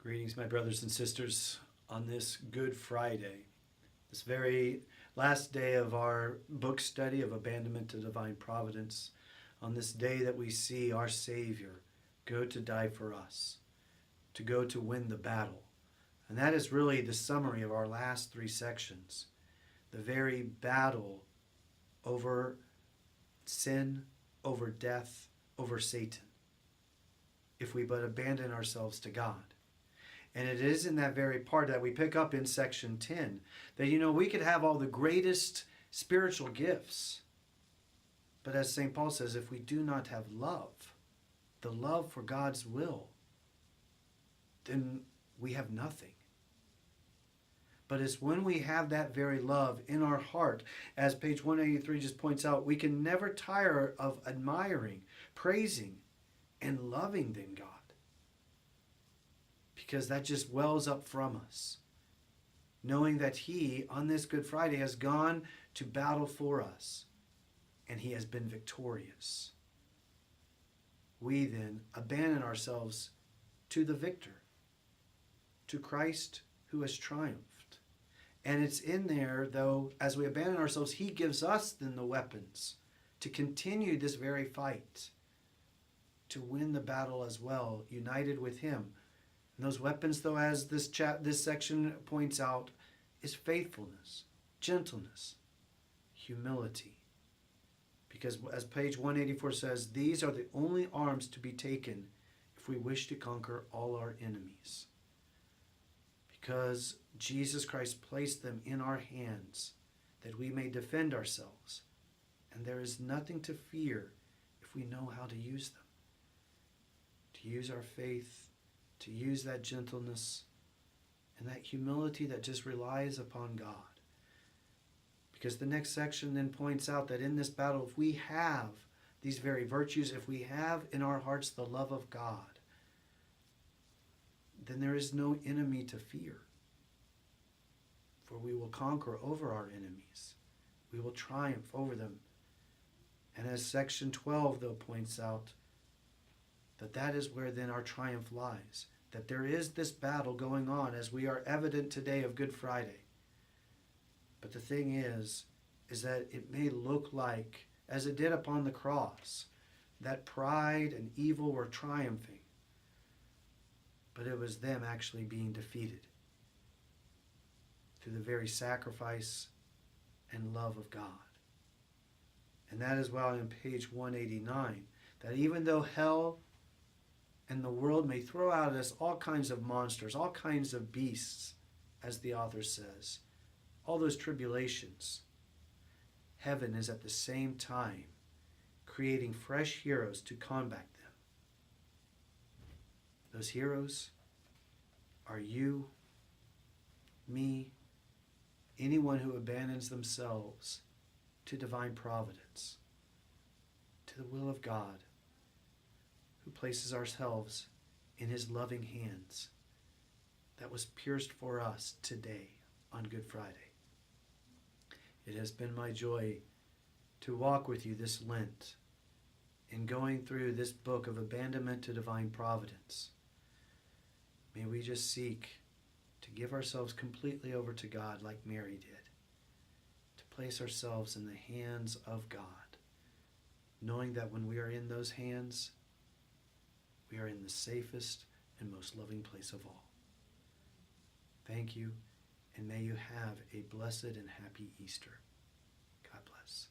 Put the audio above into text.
Greetings, my brothers and sisters, on this Good Friday, this very last day of our book study of Abandonment to Divine Providence, on this day that we see our Savior go to die for us, to go to win the battle. And that is really the summary of our last three sections, the very battle over sin, over death, over Satan, if we but abandon ourselves to God. And it is in that very part that we pick up in section 10 that, we could have all the greatest spiritual gifts. But as St. Paul says, if we do not have love, the love for God's will, then we have nothing. But it's when we have that very love in our heart, as page 183 just points out, we can never tire of admiring, praising, and loving then God. Because that just wells up from us, knowing that He, on this Good Friday, has gone to battle for us, and He has been victorious. We then abandon ourselves to the victor, to Christ who has triumphed. And it's in there, though, as we abandon ourselves, He gives us then the weapons to continue this very fight, to win the battle as well, united with Him. And those weapons, though, as this section points out, is faithfulness, gentleness, humility. Because as page 184 says, these are the only arms to be taken if we wish to conquer all our enemies. Because Jesus Christ placed them in our hands that we may defend ourselves. And there is nothing to fear if we know how to use them. To use our faith, to use that gentleness and that humility that just relies upon God. Because the next section then points out that in this battle, if we have these very virtues, if we have in our hearts the love of God, then there is no enemy to fear. For we will conquer over our enemies. We will triumph over them. And as section 12, though, points out, that is where then our triumph lies. That there is this battle going on as we are evident today of Good Friday. But the thing is that it may look like, as it did upon the cross, that pride and evil were triumphing. But it was them actually being defeated through the very sacrifice and love of God. And that is why on page 189, that even though hell and the world may throw out at us all kinds of monsters, all kinds of beasts, as the author says, all those tribulations, heaven is at the same time creating fresh heroes to combat them. Those heroes are you, me, anyone who abandons themselves to divine providence, to the will of God, who places ourselves in His loving hands that was pierced for us today on Good Friday. It has been my joy to walk with you this Lent in going through this book of Abandonment to Divine Providence. May we just seek to give ourselves completely over to God like Mary did, to place ourselves in the hands of God, knowing that when we are in those hands, we are in the safest and most loving place of all. Thank you, and may you have a blessed and happy Easter. God bless.